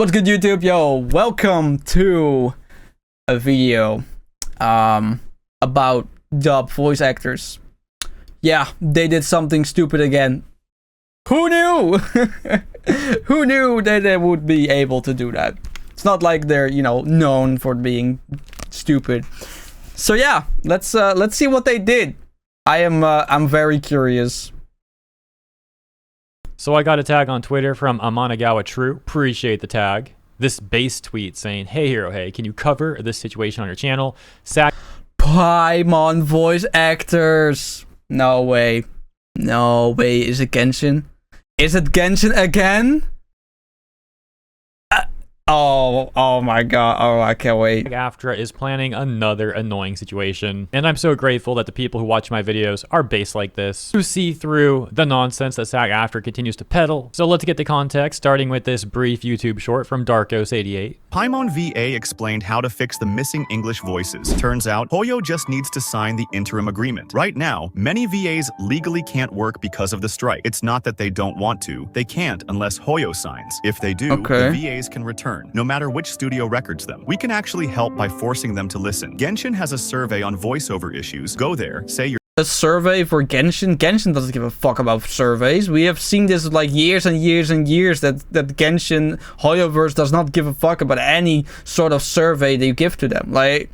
What's good, YouTube? Yo, welcome to a video about dub voice actors. Yeah, they did something stupid again. Who knew? Who knew that they would be able to do that? It's not like they're, you know, known for being stupid. So yeah, let's see what they did. I'm very curious. So I got a tag on Twitter from Amanagawa True. Appreciate the tag. This base tweet saying, "Hey Hero, hey, can you cover this situation on your channel?" Paimon voice actors. No way. No way. Is it Genshin? Is it Genshin again? Oh my god. Oh, I can't wait. SAG-AFTRA is planning another annoying situation, and I'm so grateful that the people who watch my videos are based like this, who see through the nonsense that SAG-AFTRA continues to peddle. So let's get the context, starting with this brief YouTube short from Darkos88. Paimon VA explained how to fix the missing English voices. Turns out, Hoyo just needs to sign the interim agreement. Right now, many VAs legally can't work because of the strike. It's not that they don't want to, they can't unless Hoyo signs. If they do, the VAs can return, no matter which studio records them. We can actually help by forcing them to listen. Genshin has a survey on voiceover issues. Go there, say your a survey for Genshin? Genshin doesn't give a fuck about surveys. We have seen this like years and years and years that Genshin Hoyoverse does not give a fuck about any sort of survey they give to them. Like,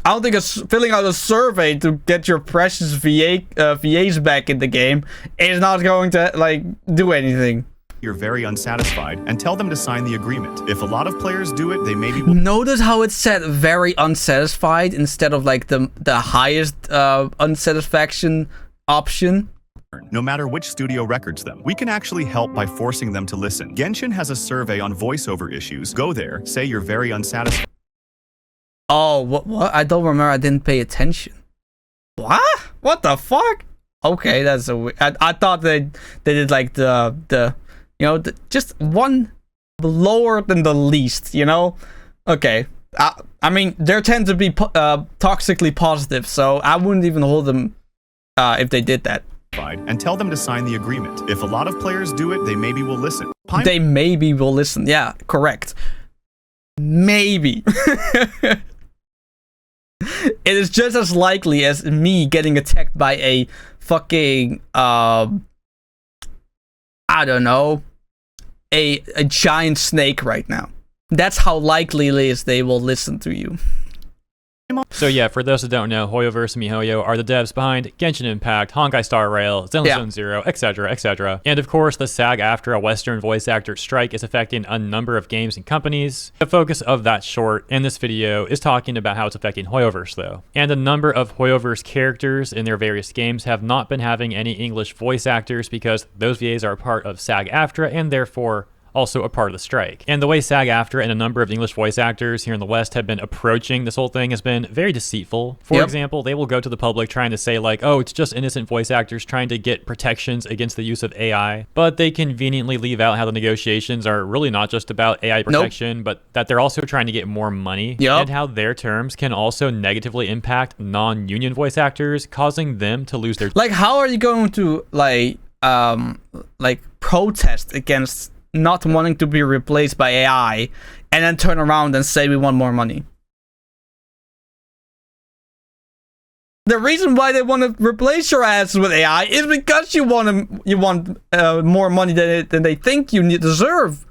I don't think filling out a survey to get your precious VAs back in the game is not going to like do anything. You're very unsatisfied and tell them to sign the agreement. If a lot of players do it, they maybe will. Notice how it said very unsatisfied instead of like the highest unsatisfaction option. No matter which studio records them. We can actually help by forcing them to listen. Genshin has a survey on voiceover issues. Go there, say you're very unsatisfied. Oh, what? I don't remember. I didn't pay attention. What? What the fuck? Okay, that's a weird. I thought they did like the you know, just one lower than the least, you know? Okay. I mean, they tend to be toxically positive, so I wouldn't even hold them if they did that. And tell them to sign the agreement. If a lot of players do it, they maybe will listen. They maybe will listen. Yeah, correct. Maybe. It is just as likely as me getting attacked by a fucking I don't know, a giant snake right now. That's how likely it is they will listen to you. So yeah, for those that don't know, Hoyoverse and MiHoYo are the devs behind Genshin Impact, Honkai Star Rail, Zenless Zone Zero, etc., etc. And of course, the SAG-AFTRA Western voice actor strike is affecting a number of games and companies. The focus of that short in this video is talking about how it's affecting Hoyoverse though. And a number of Hoyoverse characters in their various games have not been having any English voice actors because those VAs are a part of SAG-AFTRA and therefore also a part of the strike. And the way SAG-AFTRA and a number of English voice actors here in the West have been approaching this whole thing has been very deceitful. For example, they will go to the public trying to say like, oh, it's just innocent voice actors trying to get protections against the use of AI. But they conveniently leave out how the negotiations are really not just about AI protection, but that they're also trying to get more money. And how their terms can also negatively impact non-union voice actors, causing them to lose their... Like, how are you going to like protest against not wanting to be replaced by AI and then turn around and say we want more money? The reason why they want to replace your ass with AI is because you want more money than they think you deserve.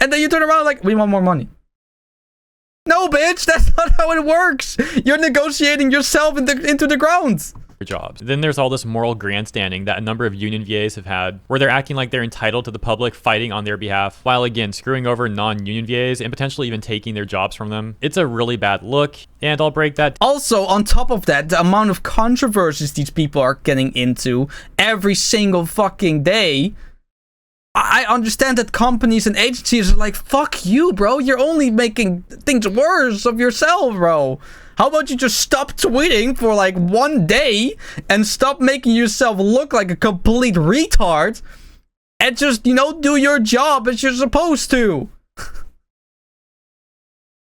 And then you turn around like, we want more money. No, bitch, that's not how it works. You're negotiating yourself into the ground. Jobs. Then there's all this moral grandstanding that a number of union VAs have had, where they're acting like they're entitled to the public fighting on their behalf, while again screwing over non-union VAs and potentially even taking their jobs from them. It's a really bad look, and I'll break that. Also, on top of that, the amount of controversies these people are getting into every single fucking day. I understand that companies and agencies are like, fuck you, bro. You're only making things worse of yourself, bro. How about you just stop tweeting for like one day and stop making yourself look like a complete retard and just, you know, do your job as you're supposed to.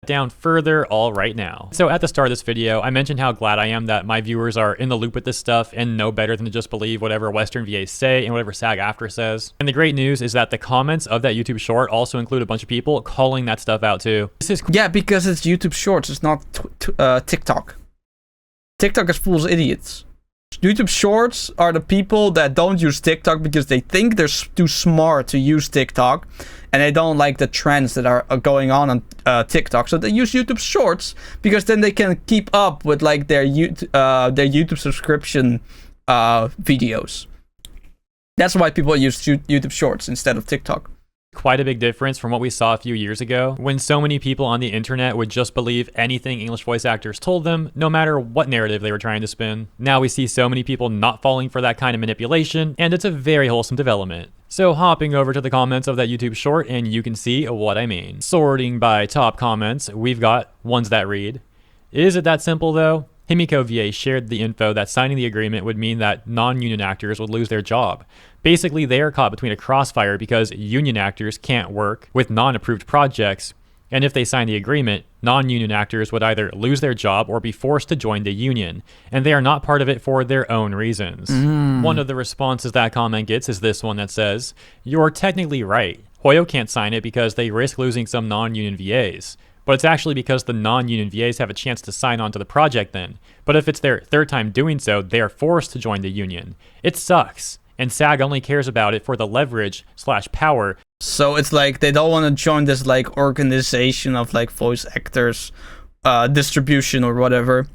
down further all right now. So at the start of this video, I mentioned how glad I am that my viewers are in the loop with this stuff and know better than to just believe whatever Western VAs say and whatever SAG-AFTRA says. And the great news is that the comments of that YouTube short also include a bunch of people calling that stuff out too. Yeah, because it's YouTube Shorts, it's not TikTok. TikTok is full of idiots. YouTube Shorts are the people that don't use TikTok because they think they're too smart to use TikTok, and they don't like the trends that are going on TikTok. So they use YouTube Shorts because then they can keep up with like their YouTube subscription videos. That's why people use YouTube Shorts instead of TikTok. Quite a big difference from what we saw a few years ago, when so many people on the internet would just believe anything English voice actors told them, no matter what narrative they were trying to spin. Now we see so many people not falling for that kind of manipulation, and it's a very wholesome development. So hopping over to the comments of that YouTube short, and you can see what I mean. Sorting by top comments, we've got ones that read, "Is it that simple though?" Himiko VA shared the info that signing the agreement would mean that non-union actors would lose their job. Basically, they are caught between a crossfire because union actors can't work with non-approved projects, and if they sign the agreement, non-union actors would either lose their job or be forced to join the union, and they are not part of it for their own reasons. One of the responses that comment gets is this one that says, "You're technically right. Hoyo can't sign it because they risk losing some non-union VAs. But it's actually because the non-union VAs have a chance to sign on to the project then. But if it's their third time doing so, they are forced to join the union. It sucks, and SAG only cares about it for the leverage/power." So it's like they don't want to join this like organization of like voice actors distribution or whatever.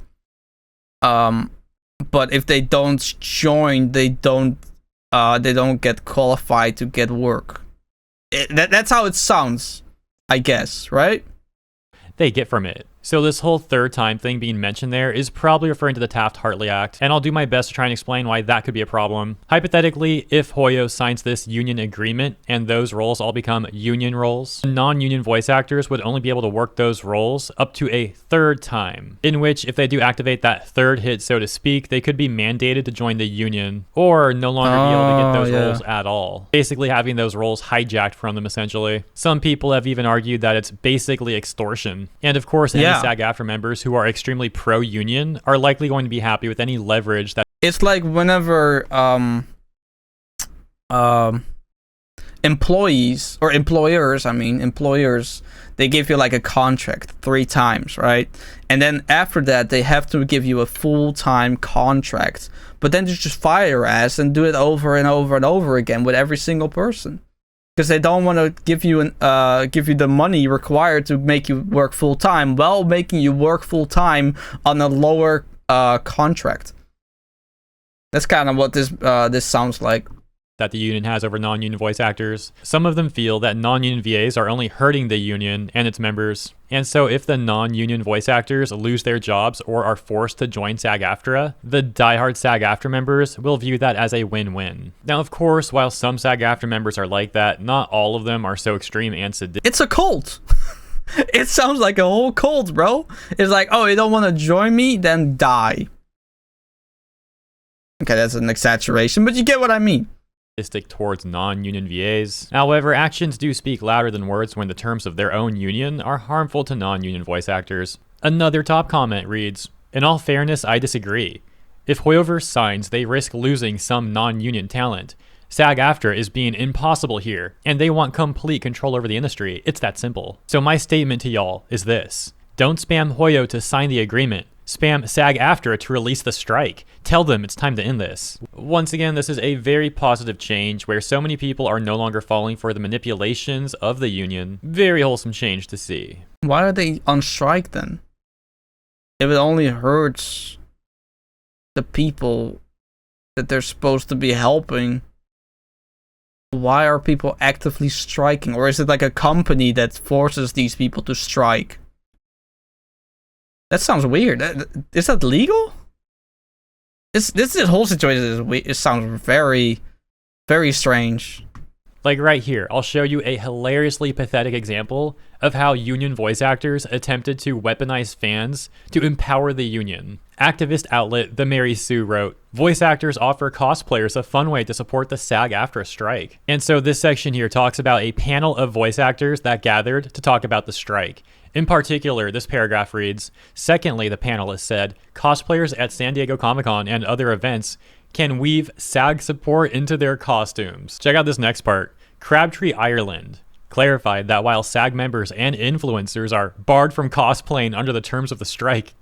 But if they don't join, they don't get qualified to get work. That's how it sounds, I guess, right? They get from it. So this whole third time thing being mentioned there is probably referring to the Taft-Hartley Act, and I'll do my best to try and explain why that could be a problem. Hypothetically, if Hoyo signs this union agreement and those roles all become union roles, non-union voice actors would only be able to work those roles up to a third time, in which if they do activate that third hit, so to speak, they could be mandated to join the union or no longer be able to get those roles at all. Basically having those roles hijacked from them essentially. Some people have even argued that it's basically extortion. And of course, any SAG-AFTRA members who are extremely pro-union are likely going to be happy with any leverage that... It's like whenever employers, they give you like a contract 3 times, right? And then after that, they have to give you a full-time contract. But then they just fire your ass and do it over and over and over again with every single person. Because they don't want to give you the money required to make you work full time, while making you work full time on a lower contract. That's kind of what this sounds like. That the union has over non-union voice actors. Some of them feel that non-union VAs are only hurting the union and its members. And so if the non-union voice actors lose their jobs or are forced to join SAG-AFTRA, the diehard SAG-AFTRA members will view that as a win-win. Now, of course, while some SAG-AFTRA members are like that, not all of them are so extreme and sadistic. It's a cult. It sounds like a whole cult, bro. It's like, oh, you don't want to join me? Then die. Okay, that's an exaggeration, but you get what I mean. Towards non-union VAs. However, actions do speak louder than words when the terms of their own union are harmful to non-union voice actors. Another top comment reads, "In all fairness, I disagree. If Hoyoverse signs, they risk losing some non-union talent. SAG-AFTRA is being impossible here, and they want complete control over the industry. It's that simple. So my statement to y'all is this. Don't spam Hoyo to sign the agreement. Spam SAG-AFTRA to release the strike. Tell them it's time to end this." Once again, this is a very positive change where so many people are no longer falling for the manipulations of the union. Very wholesome change to see. Why are they on strike then? If it only hurts the people that they're supposed to be helping, why are people actively striking? Or is it like a company that forces these people to strike? That sounds weird. Is that legal? This whole situation is weird. It sounds very, very strange. Like right here, I'll show you a hilariously pathetic example of how union voice actors attempted to weaponize fans to empower the union. Activist outlet The Mary Sue wrote, "Voice actors offer cosplayers a fun way to support the SAG-AFTRA strike." And so this section here talks about a panel of voice actors that gathered to talk about the strike. In particular, this paragraph reads, "Secondly, the panelists said, cosplayers at San Diego Comic-Con and other events can weave SAG support into their costumes." Check out this next part. Crabtree Ireland clarified that while SAG members and influencers are barred from cosplaying under the terms of the strike,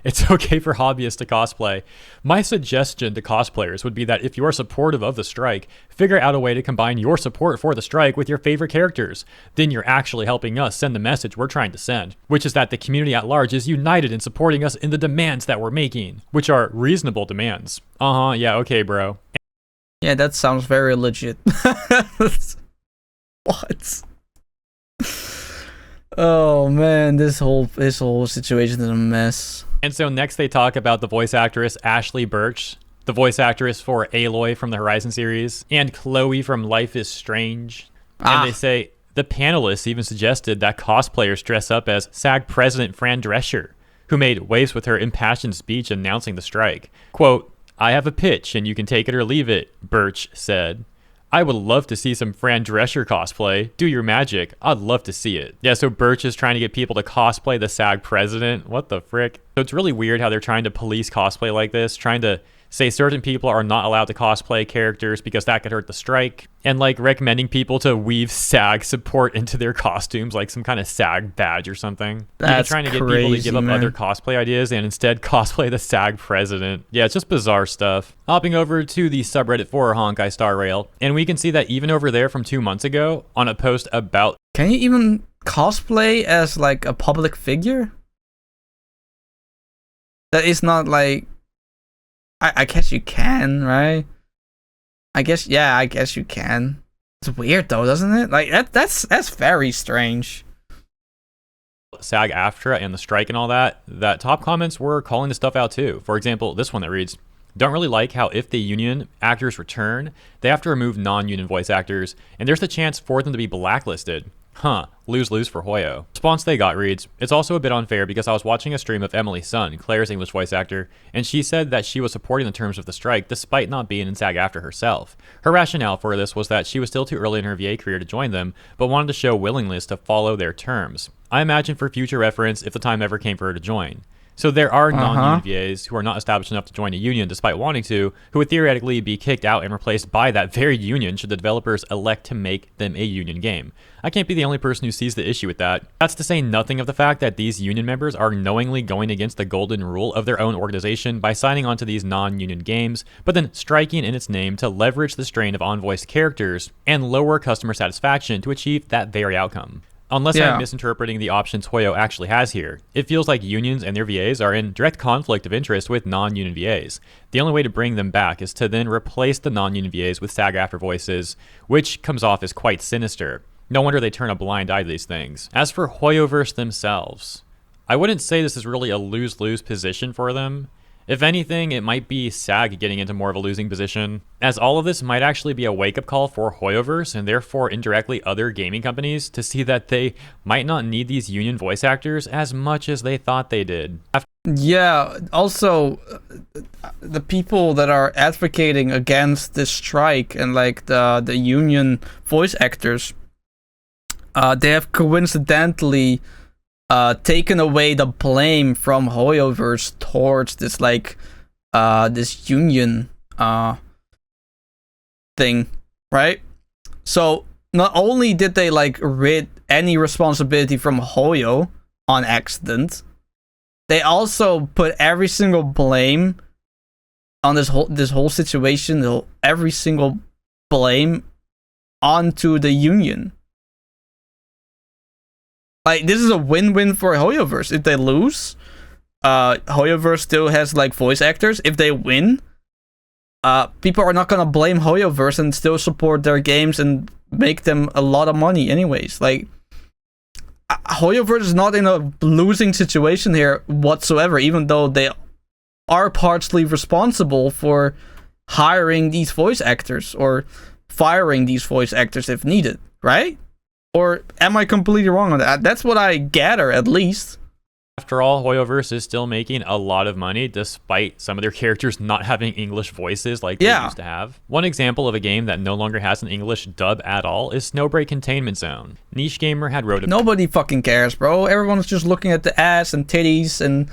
it's okay for hobbyists to cosplay. My suggestion to cosplayers would be that if you're supportive of the strike, figure out a way to combine your support for the strike with your favorite characters. Then you're actually helping us send the message we're trying to send, which is that the community at large is united in supporting us in the demands that we're making, which are reasonable demands. Yeah, okay, bro. Yeah, that sounds very legit. What? Oh man, this whole situation is a mess. And so next they talk about the voice actress Ashley Birch, the voice actress for Aloy from the Horizon series, and Chloe from Life is Strange. And they say the panelists even suggested that cosplayers dress up as SAG president Fran Drescher, who made waves with her impassioned speech announcing the strike. Quote, "I have a pitch and you can take it or leave it," Birch said. "I would love to see some Fran Drescher cosplay. Do your magic. I'd love to see it." Yeah, so Birch is trying to get people to cosplay the SAG president. What the frick? So it's really weird how they're trying to police cosplay like this, trying to say certain people are not allowed to cosplay characters because that could hurt the strike, and like recommending people to weave SAG support into their costumes like some kind of SAG badge or something. That's trying to get crazy, people to give up man. other cosplay ideas and instead cosplay the SAG president. Yeah, it's just bizarre stuff. Hopping over to the subreddit for Honkai Star Rail, and we can see that even over there from 2 months ago on a post about... Can you even cosplay as like a public figure? That is not like... I guess you can, right? I guess you can. It's weird though, doesn't it? Like that's very strange. SAG-AFTRA and the strike and all that top comments were calling the stuff out too. For example, this one that reads, "Don't really like how if the union actors return, they have to remove non-union voice actors, and there's the chance for them to be blacklisted. Huh, lose-lose for Hoyo." Response they got reads, "It's also a bit unfair because I was watching a stream of Emily's son, Claire's English voice actor, and she said that she was supporting the terms of the strike despite not being in SAG-AFTRA herself. Her rationale for this was that she was still too early in her VA career to join them, but wanted to show willingness to follow their terms. I imagine for future reference if the time ever came for her to join. So there are non-union VAs who are not established enough to join a union despite wanting to, who would theoretically be kicked out and replaced by that very union should the developers elect to make them a union game. I can't be the only person who sees the issue with that. That's to say nothing of the fact that these union members are knowingly going against the golden rule of their own organization by signing on to these non-union games, but then striking in its name to leverage the strain of unvoiced characters and lower customer satisfaction to achieve that very outcome. Unless I'm misinterpreting the options Hoyo actually has here, it feels like unions and their VAs are in direct conflict of interest with non-union VAs. The only way to bring them back is to then replace the non-union VAs with SAG-AFTRA voices, which comes off as quite sinister. No wonder they turn a blind eye to these things. As for Hoyoverse themselves, I wouldn't say this is really a lose-lose position for them. If anything, it might be SAG getting into more of a losing position, as all of this might actually be a wake-up call for Hoyoverse and therefore indirectly other gaming companies to see that they might not need these union voice actors as much as they thought they did. Yeah, also, the people that are advocating against this strike and like the union voice actors, they have coincidentally taken away the blame from Hoyoverse towards this like this union thing, right? So not only did they like rid any responsibility from Hoyo on accident, they also put every single blame on this whole situation, every single blame onto the union. Like, this is a win-win for Hoyoverse. If they lose, Hoyoverse still has like voice actors. If they win, people are not gonna blame Hoyoverse and still support their games and make them a lot of money anyways. Like, Hoyoverse is not in a losing situation here whatsoever, even though they are partially responsible for hiring these voice actors or firing these voice actors if needed, right? Or am I completely wrong on that? That's what I gather, at least. After all, Hoyoverse is still making a lot of money despite some of their characters not having English voices like they used to have. One example of a game that no longer has an English dub at all is Snowbreak Containment Zone. Niche Gamer had wrote Nobody fucking cares, bro. Everyone's just looking at the ass and titties, and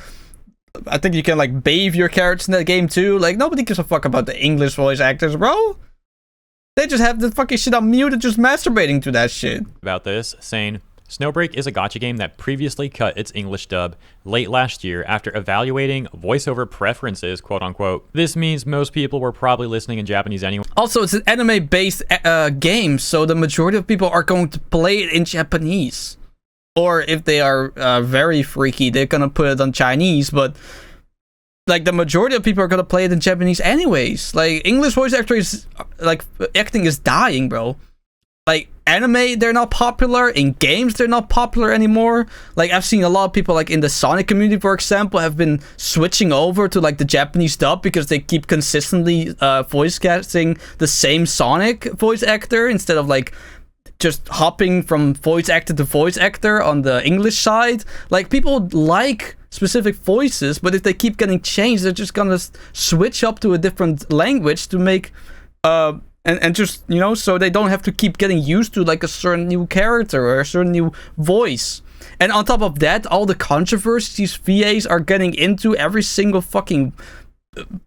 I think you can like bathe your characters in that game too. Like, nobody gives a fuck about the English voice actors, bro. They just have the fucking shit on mute and just masturbating to that shit. About this, saying, Snowbreak is a gacha game that previously cut its English dub late last year after evaluating voiceover preferences, quote unquote. This means most people were probably listening in Japanese anyway. Also, it's an anime-based game, so the majority of people are going to play it in Japanese. Or if they are very freaky, they're gonna put it on Chinese, but like the majority of people are gonna play it in Japanese anyways. Like, English voice actors, like, acting is dying, bro. Like, anime, they're not popular. In games, they're not popular anymore. Like, I've seen a lot of people, like, in the Sonic community, for example, have been switching over to, like, the Japanese dub because they keep consistently voice casting the same Sonic voice actor instead of, like, just hopping from voice actor to voice actor on the English side. Like, people like specific voices, but if they keep getting changed, they're just gonna switch up to a different language to make... And just, you know, so they don't have to keep getting used to, like, a certain new character or a certain new voice. And on top of that, all the controversies VAs are getting into every single fucking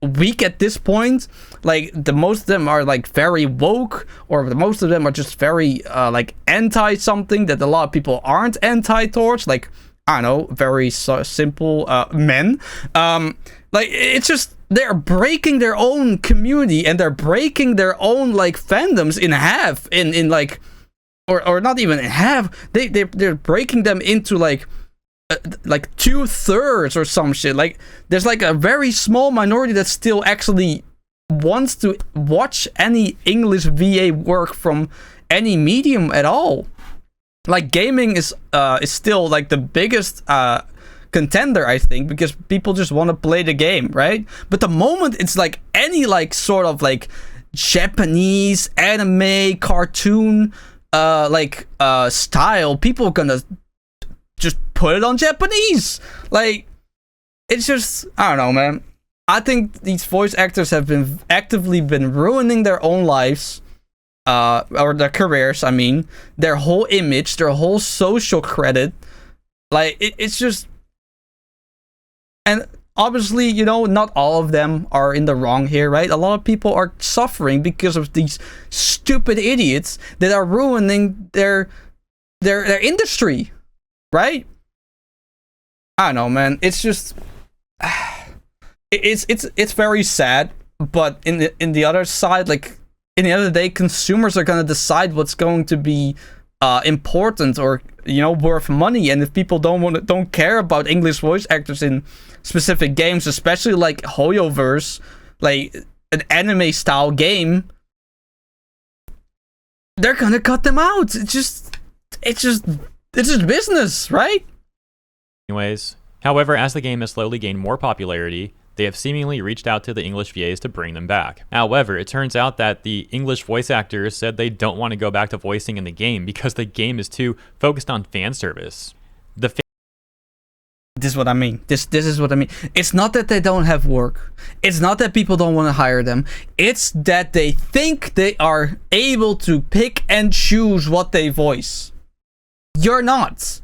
week at this point. Like, the most of them are, like, very woke, or the most of them are just very, like, anti-something that a lot of people aren't anti-towards. Like, I don't know, very simple men. Like, it's just... They're breaking their own community and they're breaking their own, like, fandoms in half, in like, or not even in half. They're breaking them into like 2/3 or some shit. Like, there's like a very small minority that still actually wants to watch any English VA work from any medium at all. Like, gaming is still like the biggest contender, I think, because people just want to play the game, right? But the moment it's like any like sort of like Japanese anime cartoon style, people are gonna just put it on Japanese. Like, it's just, I don't know, man. I think these voice actors have been actively ruining their own lives, or their careers, I mean, their whole image, their whole social credit. Like, it's just... And obviously, you know, not all of them are in the wrong here, right? A lot of people are suffering because of these stupid idiots that are ruining their industry, right? I don't know, man. It's just... It's very sad, but in the other side, like, in the other day, consumers are gonna decide what's going to be important or, you know, worth money. And if people don't care about English voice actors in specific games, especially like Hoyoverse, like an anime style game, they're gonna cut them out. It's just business, right? Anyways, however, as the game has slowly gained more popularity, they have seemingly reached out to the English VAs to bring them back. However, it turns out that the English voice actors said they don't want to go back to voicing in the game because the game is too focused on fan service. This is what I mean. This is what I mean. It's not that they don't have work. It's not that people don't want to hire them. It's that they think they are able to pick and choose what they voice. You're not.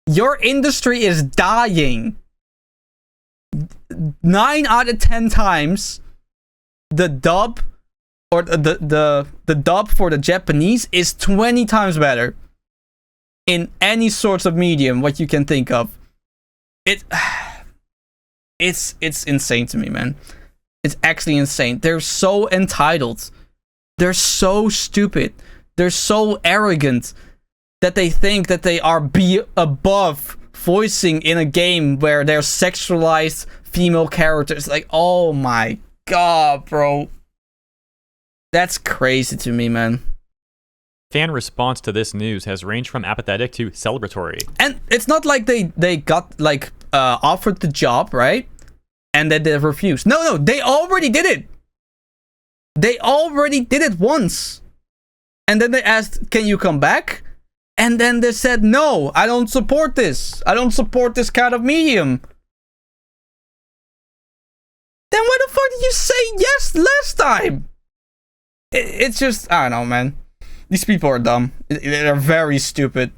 Your industry is dying. 9 out of 10 times, the dub or the dub for the Japanese is 20 times better in any sorts of medium what you can think of. It's insane to me, man. It's actually insane. They're so entitled. They're so stupid. They're so arrogant that they think that they are above voicing in a game where there's sexualized female characters. Like, oh my god, bro. That's crazy to me, man. Fan response to this news has ranged from apathetic to celebratory. And it's not like they got, like, offered the job, right? And then they refused. No, they already did it. They already did it once. And then they asked, can you come back? And then they said, no, I don't support this. I don't support this kind of medium. Then why the fuck did you say yes last time? It's just, I don't know, man. These people are dumb. They're very stupid.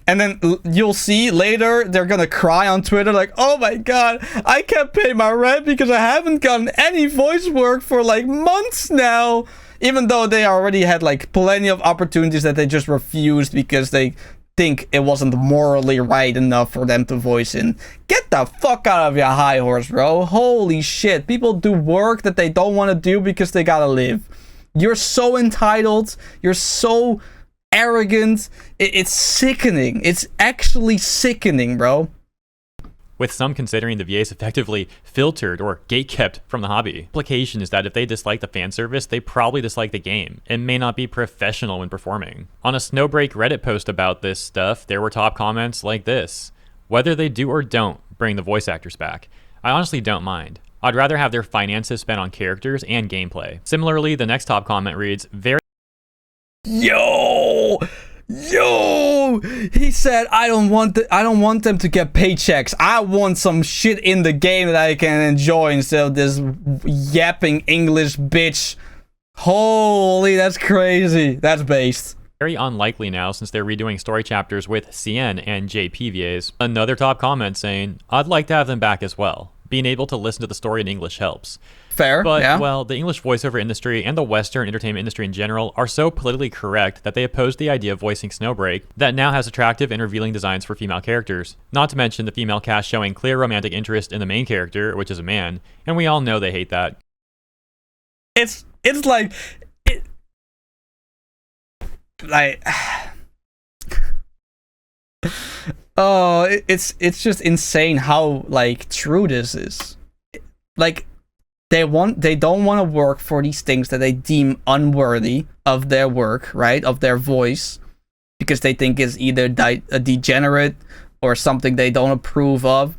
And then you'll see later, they're gonna cry on Twitter like, oh my god, I can't pay my rent because I haven't gotten any voice work for like months now. Even though they already had like plenty of opportunities that they just refused because they think it wasn't morally right enough for them to voice in. Get the fuck out of your high horse, bro. Holy shit. People do work that they don't want to do because they gotta live. You're so entitled. You're so arrogant. It's sickening. It's actually sickening, bro. With some considering the VAs effectively filtered or gatekept from the hobby. Implication is that if they dislike the fan service, they probably dislike the game and may not be professional when performing. On a Snowbreak Reddit post about this stuff, there were top comments like this: whether they do or don't bring the voice actors back, I honestly don't mind. I'd rather have their finances spent on characters and gameplay. Similarly, the next top comment reads, Yo! He said, I don't want them to get paychecks. I want some shit in the game that I can enjoy instead of this yapping English bitch. Holy, that's crazy. That's based. Very unlikely now since they're redoing story chapters with CN and JP VAs. Another top comment saying, I'd like to have them back as well. Being able to listen to the story in English helps. Fair, but, yeah. well, the English voiceover industry and the Western entertainment industry in general are so politically correct that they opposed the idea of voicing Snowbreak that now has attractive and revealing designs for female characters. Not to mention the female cast showing clear romantic interest in the main character, which is a man, and we all know they hate that. It's like... Oh, it's just insane how like true this is. Like they don't want to work for these things that they deem unworthy of their work, right? Of their voice, because they think is either a degenerate or something they don't approve of.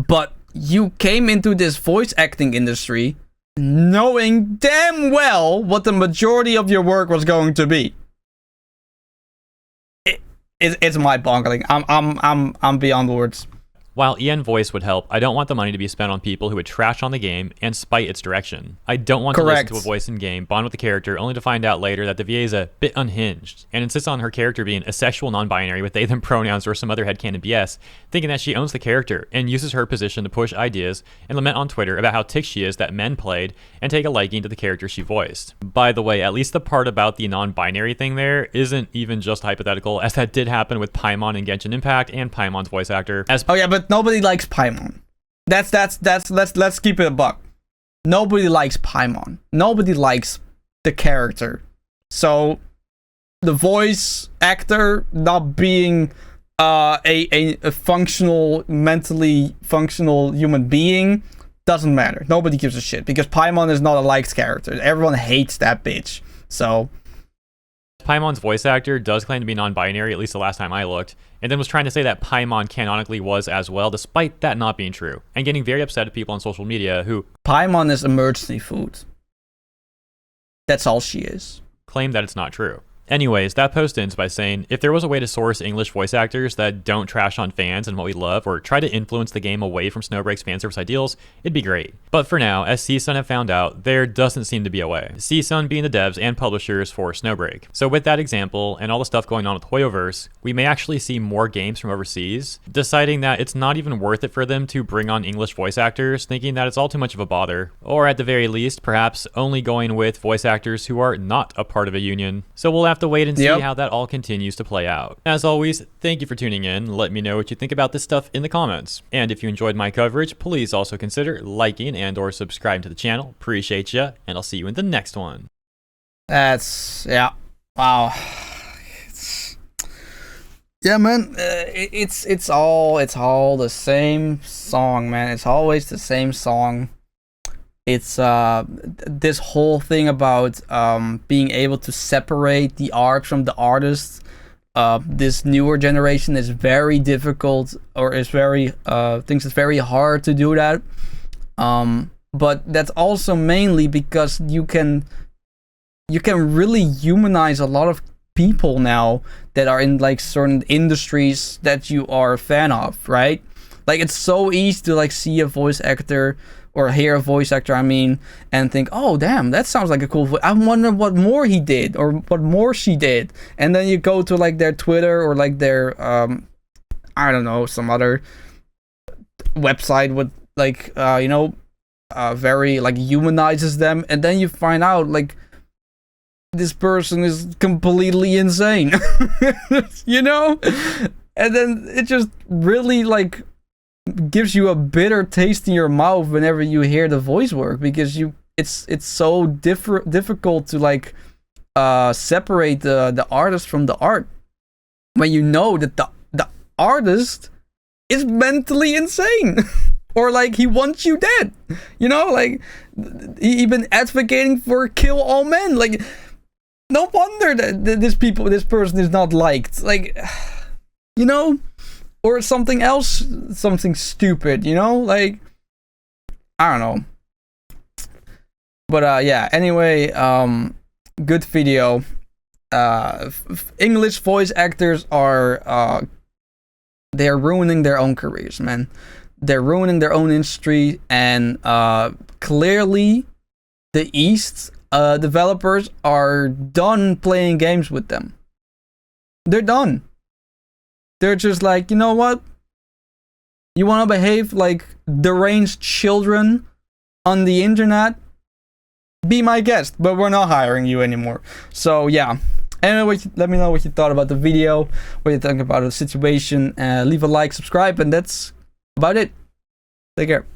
But you came into this voice acting industry knowing damn well what the majority of your work was going to be. It's mind-boggling. I'm beyond words. While EN voice would help, I don't want the money to be spent on people who would trash on the game and spite its direction. I don't want to listen to a voice in game, bond with the character, only to find out later that the VA is a bit unhinged, and insists on her character being a sexual non-binary with they/them pronouns or some other headcanon BS, thinking that she owns the character, and uses her position to push ideas and lament on Twitter about how ticked she is that men played and take a liking to the character she voiced. By the way, at least the part about the non-binary thing there isn't even just hypothetical, as that did happen with Paimon in Genshin Impact and Paimon's voice actor. Oh yeah, but nobody likes Paimon. Let's keep it a buck. Nobody likes Paimon. Nobody likes the character. So the voice actor not being a functional, mentally functional human being doesn't matter. Nobody gives a shit because Paimon is not a liked character. Everyone hates that bitch. So Paimon's voice actor does claim to be non-binary, at least the last time I looked, and then was trying to say that Paimon canonically was as well, despite that not being true, and getting very upset at people on social media who Paimon is emergency food. That's all she is. Claim that it's not true. Anyways, that post ends by saying, if there was a way to source English voice actors that don't trash on fans and what we love, or try to influence the game away from Snowbreak's fan service ideals, it'd be great. But for now, as CSUN have found out, there doesn't seem to be a way. CSUN being the devs and publishers for Snowbreak. So with that example, and all the stuff going on with Hoyoverse, we may actually see more games from overseas, deciding that it's not even worth it for them to bring on English voice actors, thinking that it's all too much of a bother. Or at the very least, perhaps only going with voice actors who are not a part of a union. So we'll have to wait and see how that all continues to play out. As always, thank you for tuning in. Let me know what you think about this stuff in the comments. And if you enjoyed my coverage, please also consider liking and or subscribing to the channel. Appreciate ya, and I'll see you in the next one. That's, yeah. Wow. Yeah, man. It's all the same song, man. It's always the same song. It's this whole thing about being able to separate the art from the artist. This newer generation is very difficult, or is very thinks it's very hard to do that. But that's also mainly because you can really humanize a lot of people now that are in like certain industries that you are a fan of, right? Like it's so easy to like see a voice actor or hear a voice actor, I mean, and think, oh damn, that sounds like a cool voice. I wonder what more he did or what more she did. And then you go to like their Twitter or like their I don't know, some other website with like you know, very like humanizes them, and then you find out like this person is completely insane. You know? And then it just really like gives you a bitter taste in your mouth whenever you hear the voice work, because it's so difficult to like separate the artist from the art when you know that the artist is mentally insane. Or like he wants you dead, you know, like he been advocating for kill all men. Like no wonder that this person is not liked, like, you know. Or something else, something stupid, you know? Like, I don't know. But yeah, anyway, good video. English voice actors are, they're ruining their own careers, man. They're ruining their own industry, and clearly the East developers are done playing games with them. They're done. They're just like, you know what? You want to behave like deranged children on the internet? Be my guest, but we're not hiring you anymore. So yeah. Anyway, let me know what you thought about the video, what you think about the situation. Leave a like, subscribe, and that's about it. Take care.